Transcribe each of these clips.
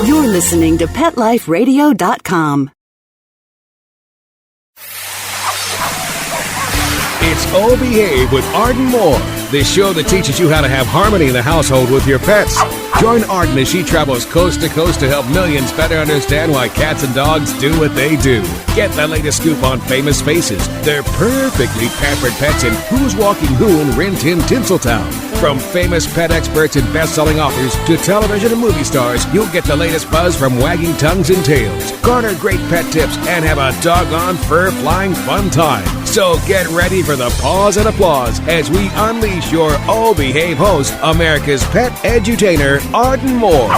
You're listening to PetLifeRadio.com. It's Oh Behave with Arden Moore, the show that teaches you how to have harmony in the household with your pets. Join Arden as she travels coast to coast to help millions better understand why cats and dogs do what they do. Get the latest scoop on famous faces, their perfectly pampered pets, and who's walking who in Rin Tin Tinseltown. From famous pet experts and best-selling authors to television and movie stars, you'll get the latest buzz from wagging tongues and tails. Garner great pet tips and have a doggone fur-flying fun time. So get ready for the pause and applause as we unleash your Oh Behave host, America's pet edutainer, Arden Moore.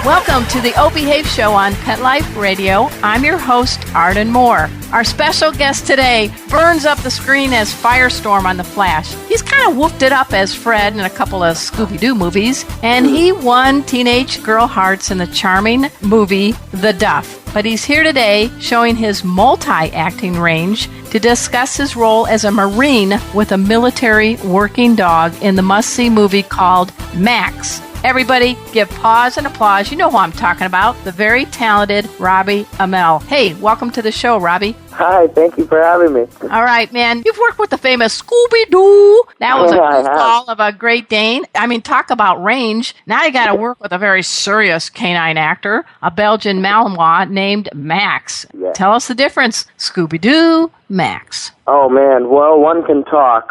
Welcome to the Oh Behave Show on Pet Life Radio. I'm your host, Arden Moore. Our special guest today burns up the screen as Firestorm on The Flash. He's kind of whooped it up as Fred in a couple of Scooby-Doo movies, and he won teenage girl hearts in the charming movie The Duff. But he's here today showing his multi-acting range to discuss his role as a Marine with a military working dog in the must-see movie called Max. Everybody, give pause and applause. You know who I'm talking about, the very talented Robbie Amell. Hey, welcome to the show, Robbie. Hi, thank you for having me. All right, man. You've worked with the famous Scooby-Doo. That was a goofball of a Great Dane. I mean, talk about range. Now you got to work with a very serious canine actor, a Belgian Malinois named Max. Yeah. Tell us the difference. Scooby-Doo, Max. Oh, man. Well, one can talk.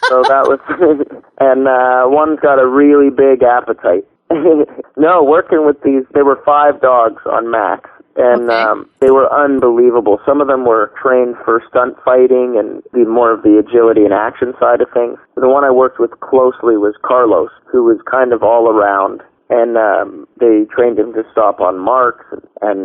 So that was... and one's got a really big appetite. No, working with these... There were 5 dogs on Max. And they were unbelievable. Some of them were trained for stunt fighting and more of the agility and action side of things. The one I worked with closely was Carlos, who was kind of all around. And they trained him to stop on marks. And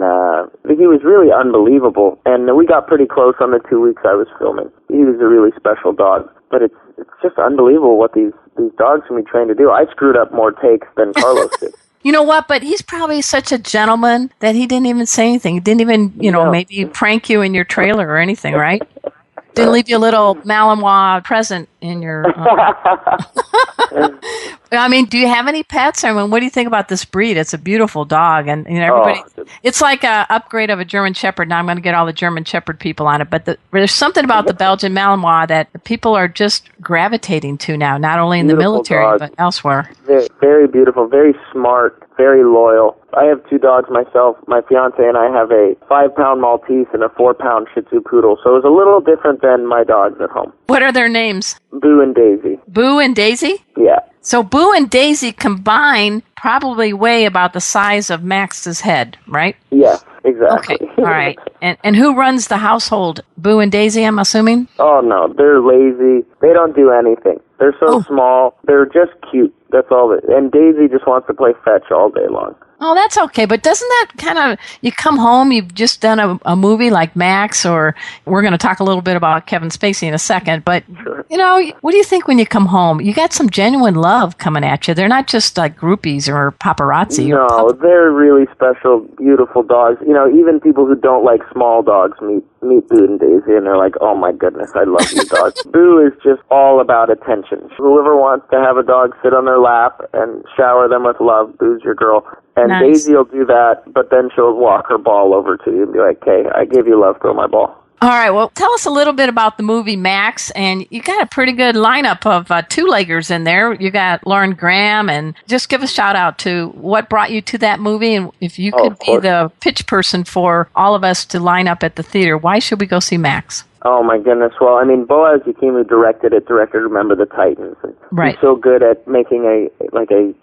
he was really unbelievable. And we got pretty close on the 2 weeks I was filming. He was a really special dog. But it's just unbelievable what these dogs can be trained to do. I screwed up more takes than Carlos did. You know what? But he's probably such a gentleman that he didn't even say anything. He didn't even, maybe prank you in your trailer or anything, right? Didn't leave you a little Malinois present in your... I mean, do you have any pets? I mean, what do you think about this breed? It's a beautiful dog, and everybody... It's like an upgrade of a German Shepherd. Now I'm going to get all the German Shepherd people on it, but there's something about the Belgian Malinois that people are just gravitating to now, not only in the military, but elsewhere. Very, very beautiful, very smart, very loyal. I have 2 dogs myself. My fiance and I have a 5-pound Maltese and a 4-pound Shih Tzu Poodle, so it's a little different than my dogs at home. What are their names? Boo and Daisy. Boo and Daisy? Yeah. So Boo and Daisy combined probably weigh about the size of Max's head, right? Yes, exactly. Okay, all right. And who runs the household? Boo and Daisy, I'm assuming? Oh, no, they're lazy. They don't do anything. They're so small. They're just cute. That's all. And Daisy just wants to play fetch all day long. Oh, that's okay. But doesn't that kind of, you come home, you've just done a movie like Max, or we're going to talk a little bit about Kevin Spacey in a second. But, what do you think when you come home? You got some genuine love coming at you. They're not just like groupies or paparazzi. No, they're really special, beautiful dogs. Even people who don't like small dogs meet Boo and Daisy, and they're like, oh my goodness, I love you dogs. Boo is just all about attention. Whoever wants to have a dog sit on their lap and shower them with love, Boo's your girl. And nice. Daisy will do that, but then she'll walk her ball over to you and be like, okay, I give you love, throw my ball. All right, well, tell us a little bit about the movie Max, and you got a pretty good lineup of two-leggers in there. You got Lauren Graham, and just give a shout-out to what brought you to that movie, and if you could be the pitch person for all of us to line up at the theater, why should we go see Max? Oh, my goodness. Well, I mean, Boaz Yakim, who directed Remember the Titans. And right. He's so good at making a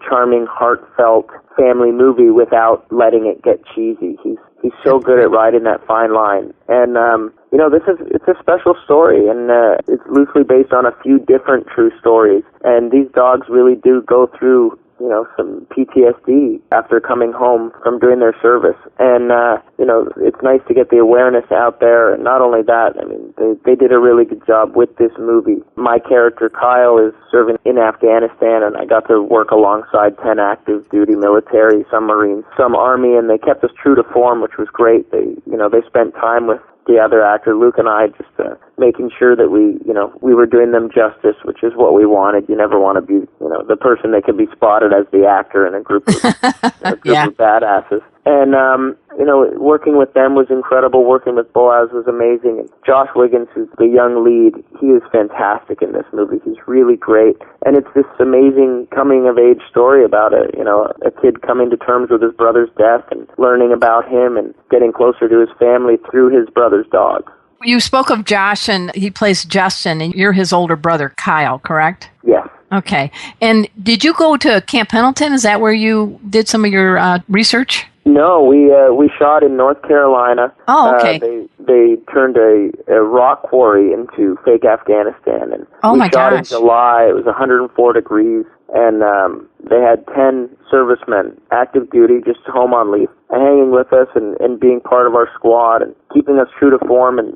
charming, heartfelt family movie without letting it get cheesy. He's so good at riding that fine line. And, it's a special story, and it's loosely based on a few different true stories. And these dogs really do go through some PTSD after coming home from doing their service. And, it's nice to get the awareness out there. And not only that, I mean, they did a really good job with this movie. My character, Kyle, is serving in Afghanistan, and I got to work alongside 10 active duty military, some Marines, some Army, and they kept us true to form, which was great. They spent time with the other actor, Luke and I, just making sure that we were doing them justice, which is what we wanted. You never want to be, the person that can be spotted as the actor in a group of, Yeah. of badasses. And, working with them was incredible. Working with Boaz was amazing. And Josh Wiggins, who's the young lead, he is fantastic in this movie. He's really great. And it's this amazing coming-of-age story about a kid coming to terms with his brother's death and learning about him and getting closer to his family through his brother's dog. You spoke of Josh, and he plays Justin, and you're his older brother, Kyle, correct? Yes. Okay. And did you go to Camp Pendleton? Is that where you did some of your research? No, we shot in North Carolina. Oh, okay. They turned a rock quarry into fake Afghanistan, and oh my shot gosh. in July. It was 104 degrees, and they had 10 servicemen, active duty, just home on leave, hanging with us and being part of our squad and keeping us true to form, and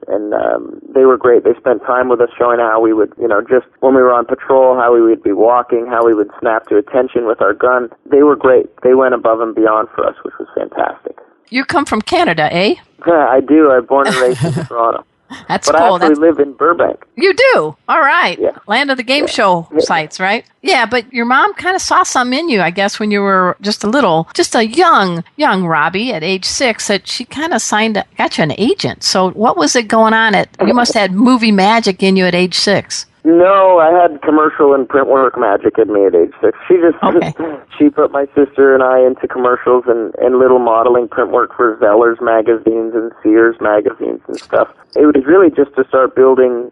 they were great. They spent time with us showing how we would, just when we were on patrol, how we would be walking, how we would snap to attention with our gun. They were great. They went above and beyond for us, which was fantastic. You come from Canada, eh? Yeah, I do. I'm born and raised in Toronto. That's But cool. I actually live in Burbank. You do? All right. Yeah. Land of the game show sites, right? Yeah, but your mom kind of saw something in you, I guess, when you were just a young Robbie at age 6, that she kind of got you an agent. So what was it going on you must have had movie magic in you at age 6. No, I had commercial and print work magic in me at age 6. She put my sister and I into commercials and little modeling print work for Zeller's magazines and Sears magazines and stuff. It was really just to start building,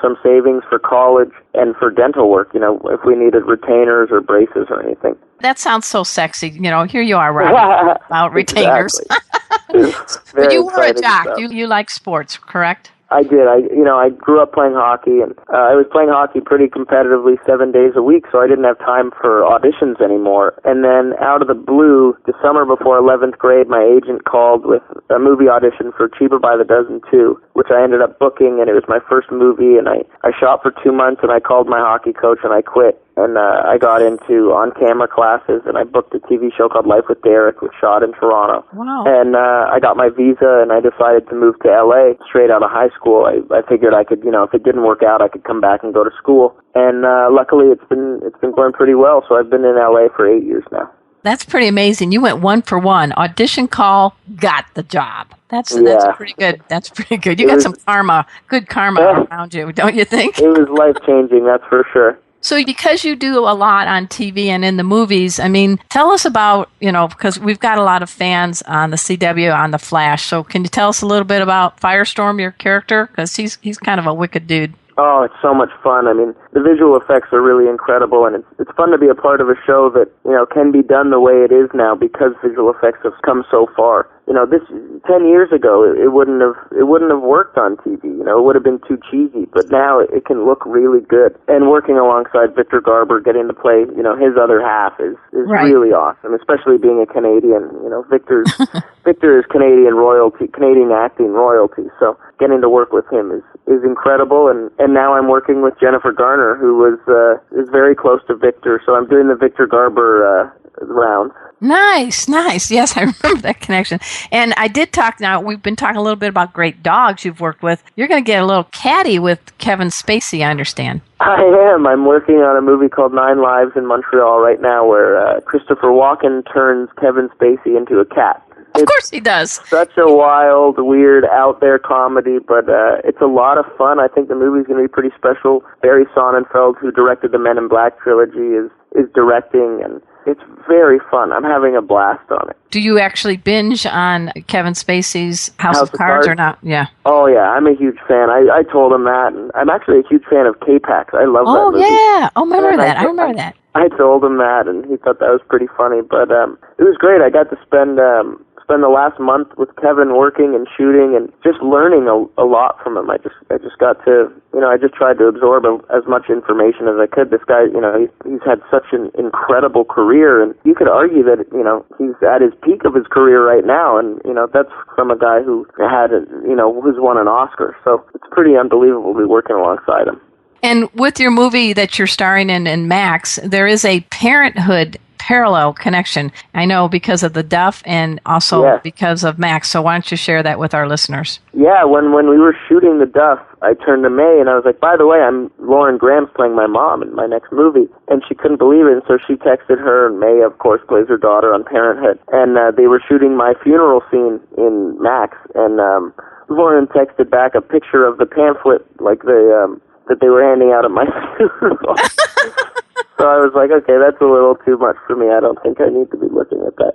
some savings for college and for dental work, if we needed retainers or braces or anything. That sounds so sexy. Here you are, Robbie, about retainers. But you were a jock. You like sports, correct? I did. I grew up playing hockey, and I was playing hockey pretty competitively 7 days a week, so I didn't have time for auditions anymore. And then out of the blue, the summer before 11th grade, my agent called with a movie audition for Cheaper by the Dozen 2, which I ended up booking, and it was my first movie, and I shot for 2 months, and I called my hockey coach, and I quit. And I got into on-camera classes, and I booked a TV show called Life with Derek, which shot in Toronto. Wow. And I got my visa, and I decided to move to L.A. straight out of high school. I figured I could, if it didn't work out, I could come back and go to school. And luckily, it's been going pretty well. So I've been in L.A. for 8 years now. That's pretty amazing. You went 1 for 1. Audition call, got the job. That's pretty good. That's pretty good. You got some good karma around you, don't you think? It was life-changing, that's for sure. So because you do a lot on TV and in the movies, tell us about, because we've got a lot of fans on the CW, on The Flash. So can you tell us a little bit about Firestorm, your character? Because he's kind of a wicked dude. Oh, it's so much fun. The visual effects are really incredible, and it's fun to be a part of a show that, can be done the way it is now because visual effects have come so far. This 10 years ago, it wouldn't have worked on TV. It would have been too cheesy, but now it can look really good. And working alongside Victor Garber, getting to play, his other half is really awesome, especially being a Canadian. Victor is Canadian royalty, Canadian acting royalty. So getting to work with him is incredible. And now I'm working with Jennifer Garner, who is very close to Victor. So I'm doing the Victor Garber rounds. Nice. Yes, I remember that connection. And I did talk now, we've been talking a little bit about great dogs you've worked with. You're going to get a little catty with Kevin Spacey, I understand. I am. I'm working on a movie called 9 Lives in Montreal right now where Christopher Walken turns Kevin Spacey into a cat. Of course he does. Such a wild, weird, out-there comedy, but it's a lot of fun. I think the movie's going to be pretty special. Barry Sonnenfeld, who directed the Men in Black trilogy, is directing, and it's very fun. I'm having a blast on it. Do you actually binge on Kevin Spacey's House of Cards or not? Yeah. Oh, yeah. I'm a huge fan. I told him that, and I'm actually a huge fan of K-Pax. I love that movie. Oh, yeah. Oh, I remember that. I told him that, and he thought that was pretty funny, but it was great. I got to spend the last month with Kevin working and shooting and just learning a lot from him. I just got to, I just tried to absorb as much information as I could. This guy, he's had such an incredible career, and you could argue that, he's at his peak of his career right now, and, that's from a guy who who's won an Oscar. So it's pretty unbelievable to be working alongside him. And with your movie that you're starring in Max, there is a parenthood parallel connection. I know because of the Duff and also because of Max. So why don't you share that with our listeners? Yeah, when we were shooting the Duff, I turned to May and I was like, by the way, I'm Lauren Graham's playing my mom in my next movie. And she couldn't believe it, and so she texted her, and May, of course, plays her daughter on Parenthood. And they were shooting my funeral scene in Max, and Lauren texted back a picture of the pamphlet, like that they were handing out at my funeral. So I was like, okay, that's a little too much for me. I don't think I need to be looking at that.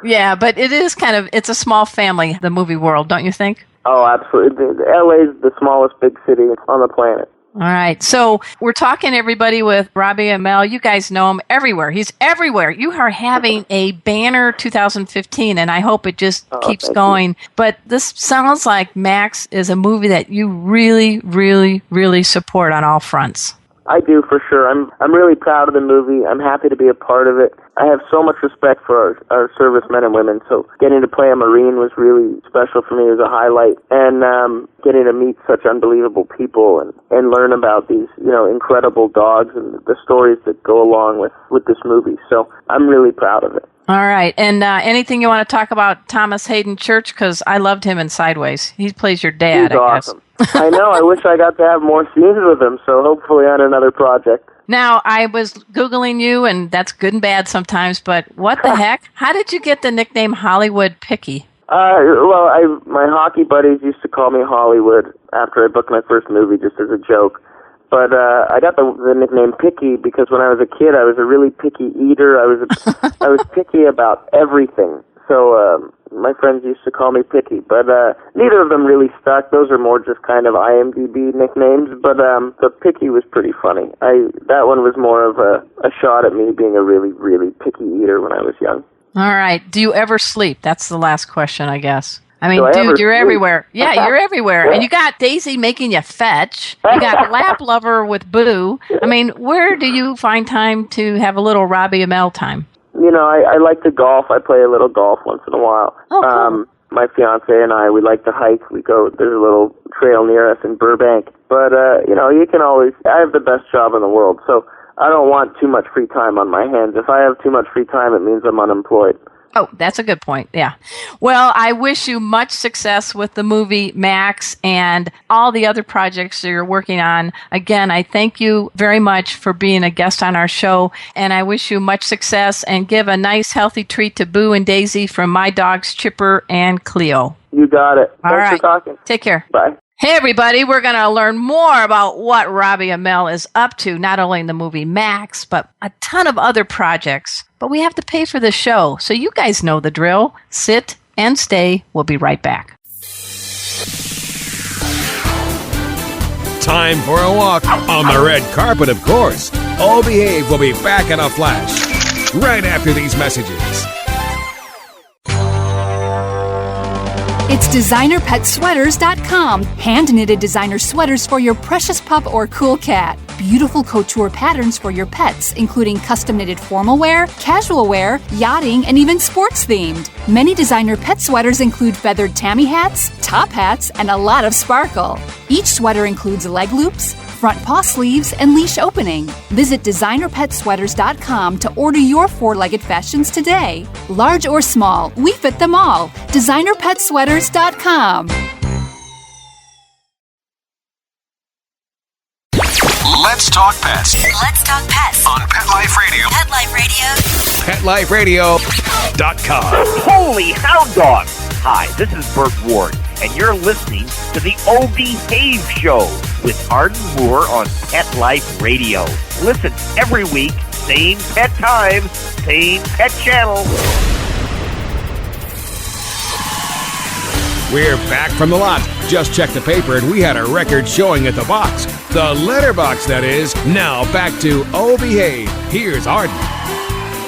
Yeah, but it is it's a small family, the movie world, don't you think? Oh, absolutely. LA's the smallest big city on the planet. All right. So we're talking, everybody, with Robbie Amell. You guys know him everywhere. He's everywhere. You are having a banner 2015, and I hope it just keeps going. You. But this sounds like Max is a movie that you really, really, really support on all fronts. I do, for sure. I'm really proud of the movie. I'm happy to be a part of it. I have so much respect for our servicemen and women, so getting to play a Marine was really special for me. It was a highlight. And getting to meet such unbelievable people and learn about these, incredible dogs and the stories that go along with this movie. So I'm really proud of it. All right. And anything you want to talk about Thomas Haden Church? Because I loved him in Sideways. He plays your dad, He's awesome. I know. I wish I got to have more scenes with him, so hopefully on another project. Now, I was Googling you, and that's good and bad sometimes, but what the heck? How did you get the nickname Hollywood Picky? My hockey buddies used to call me Hollywood after I booked my first movie, just as a joke. But I got the nickname Picky because when I was a kid, I was a really picky eater. I was picky about everything. So my friends used to call me Picky, but neither of them really stuck. Those are more just kind of IMDb nicknames. But the Picky was pretty funny. That one was more of a shot at me being a really, really picky eater when I was young. All right. Do you ever sleep? That's the last question, I guess. I mean, dude, you're everywhere. Yeah, you're everywhere. And you got Daisy making you fetch. You got Lap Lover with Boo. I mean, where do you find time to have a little Robbie Amell time? I like to golf. I play a little golf once in a while. Oh, cool. My fiance and I, we like to hike. There's a little trail near us in Burbank. But, you can always, I have the best job in the world, so I don't want too much free time on my hands. If I have too much free time, it means I'm unemployed. Oh, that's a good point. Yeah. Well, I wish you much success with the movie Max and all the other projects that you're working on. Again, I thank you very much for being a guest on our show, and I wish you much success and give a nice, healthy treat to Boo and Daisy from my dogs, Chipper and Cleo. You got it. All right. Thanks for talking. Take care. Bye. Hey, everybody, we're going to learn more about what Robbie Amell is up to, not only in the movie Max, but a ton of other projects. But we have to pay for the show, so you guys know the drill. Sit and stay. We'll be right back. Time for a walk on the red carpet, of course. Oh, Behave will be back in a flash right after these messages. It's DesignerPetSweaters.com. Hand-knitted designer sweaters for your precious pup or cool cat. Beautiful couture patterns for your pets, including custom-knitted formal wear, casual wear, yachting, and even sports-themed. Many designer pet sweaters include feathered tammy hats, top hats, and a lot of sparkle. Each sweater includes leg loops, front paw sleeves, and leash opening. Visit DesignerPetSweaters.com to order your four-legged fashions today. Large or small, we fit them all. DesignerPetSweaters.com. Let's talk pets. Let's talk pets On Pet Life Radio. Pet Life Radio. PetLifeRadio.com. Holy hound dogs! Hi, this is Burt Ward, and you're listening to the O Behave Show with Arden Moore on Pet Life Radio. Listen every week, same pet time, same pet channel. We're back from the lot. Just checked the paper and we had a record showing at the box. The letterbox, that is. Now back to O Behave. Here's Arden.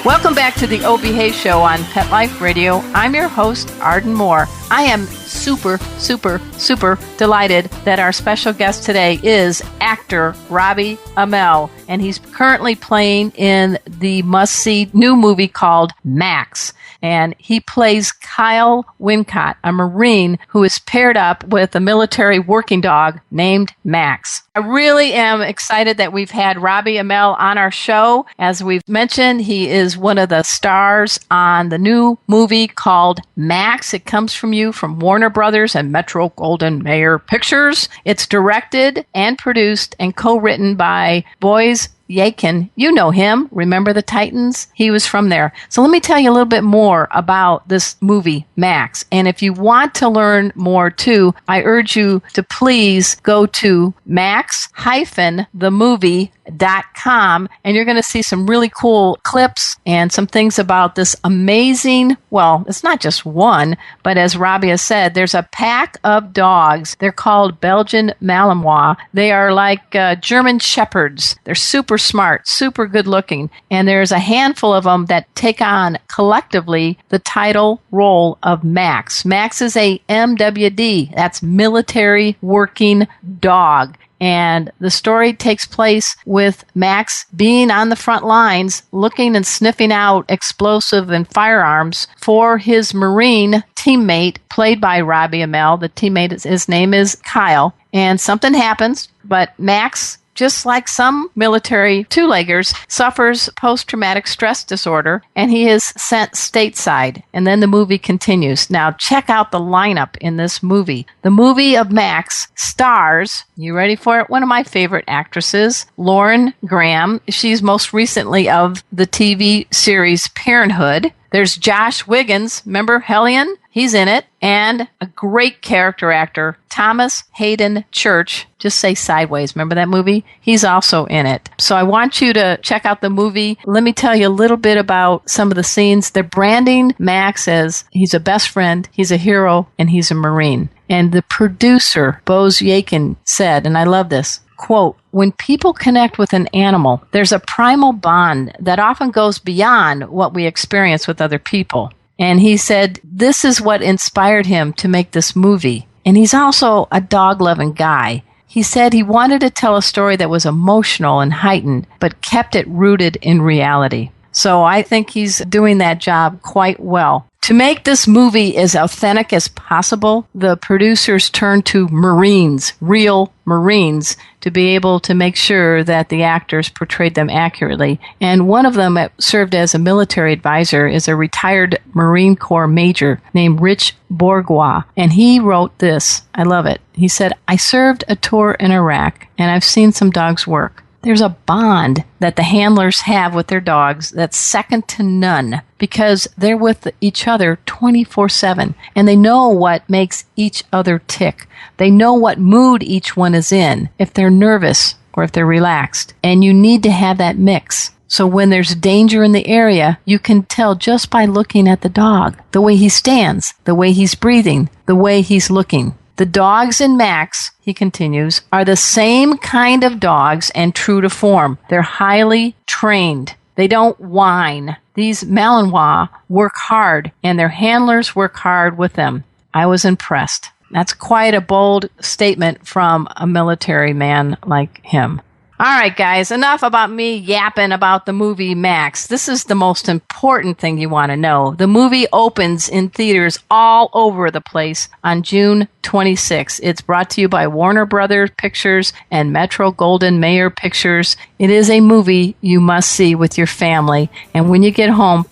Welcome back to the O Behave Show on Pet Life Radio. I'm your host, Arden Moore. I am super, super, super delighted that our special guest today is actor Robbie Amell, and he's currently playing in the must-see new movie called Max. And he plays Kyle Wincott, a Marine who is paired up with a military working dog named Max. I really am excited that we've had Robbie Amell on our show. As we've mentioned, he is one of the stars on the new movie called Max. It comes from Warner Brothers and Metro-Goldwyn-Mayer Pictures. It's directed and produced and co-written by Boyce Yakin. You know him. Remember the Titans? He was from there. So let me tell you a little bit more about this movie, Max. And if you want to learn more too, I urge you to please go to max-themovie.com, and you're going to see some really cool clips and some things about this amazing, well, it's not just one, but as Robbie has said, there's a pack of dogs. They're called Belgian Malinois. They are like German Shepherds. They're super smart, super good looking, and there's a handful of them that take on collectively the title role of Max. Max is a MWD, that's military working dog. And the story takes place with Max being on the front lines, looking and sniffing out explosive and firearms for his Marine teammate, played by Robbie Amell. The teammate, his name is Kyle. And something happens, but Max, just like some military two-leggers, suffers post-traumatic stress disorder, and he is sent stateside. And then the movie continues. Now, check out the lineup in this movie. The movie of Max stars, you ready for it? One of my favorite actresses, Lauren Graham. She's most recently of the TV series Parenthood. There's Josh Wiggins. Remember Hellion? He's in it. And a great character actor, Thomas Haden Church. Just say Sideways. Remember that movie? He's also in it. So I want you to check out the movie. Let me tell you a little bit about some of the scenes. They're branding Max as he's a best friend, he's a hero, and he's a Marine. And the producer, Boyce Yakin, said, and I love this, quote, "When people connect with an animal, there's a primal bond that often goes beyond what we experience with other people." And he said this is what inspired him to make this movie. And he's also a dog-loving guy. He said he wanted to tell a story that was emotional and heightened, but kept it rooted in reality. So I think he's doing that job quite well. To make this movie as authentic as possible, the producers turned to Marines, real Marines, to be able to make sure that the actors portrayed them accurately. And one of them that served as a military advisor is a retired Marine Corps major named Rich Bourgeois. And he wrote this. I love it. He said, "I served a tour in Iraq, and I've seen some dogs work. There's a bond that the handlers have with their dogs that's second to none because they're with each other 24/7 and they know what makes each other tick. They know what mood each one is in, if they're nervous or if they're relaxed. And you need to have that mix. So when there's danger in the area, you can tell just by looking at the dog, the way he stands, the way he's breathing, the way he's looking. The dogs in Max," he continues, "are the same kind of dogs and true to form. They're highly trained. They don't whine. These Malinois work hard, and their handlers work hard with them. I was impressed." That's quite a bold statement from a military man like him. All right, guys, enough about me yapping about the movie Max. This is the most important thing you want to know. The movie opens in theaters all over the place on June 26th. It's brought to you by Warner Brothers Pictures and Metro-Goldwyn-Mayer Pictures. It is a movie you must see with your family. And when you get home,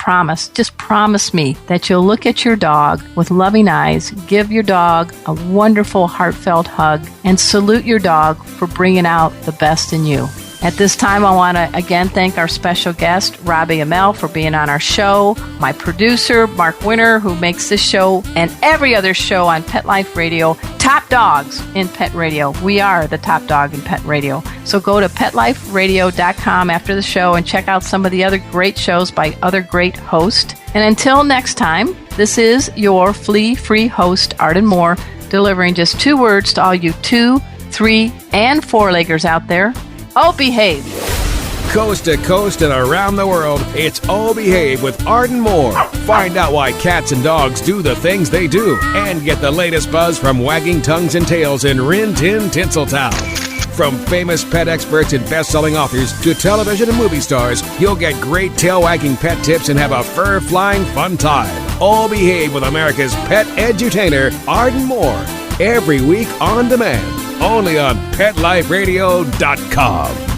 just promise me that you'll look at your dog with loving eyes, give your dog a wonderful, heartfelt hug, and salute your dog for bringing out the best in you. At this time, I want to again thank our special guest, Robbie Amell, for being on our show, my producer, Mark Winter, who makes this show and every other show on Pet Life Radio, top dogs in pet radio. We are the top dog in pet radio. So go to PetLifeRadio.com after the show and check out some of the other great shows by other great hosts. And until next time, this is your flea-free host, Arden Moore, delivering just 2 words to all you 2, 3, and 4-leggers out there. Oh, behave. Coast to coast and around the world, it's Oh Behave with Arden Moore. Find out why cats and dogs do the things they do and get the latest buzz from wagging tongues and tails in Rin Tin Tinseltown. From famous pet experts and best-selling authors to television and movie stars, you'll get great tail-wagging pet tips and have a fur-flying fun time. All Behave with America's pet edutainer, Arden Moore. Every week on demand, only on PetLifeRadio.com.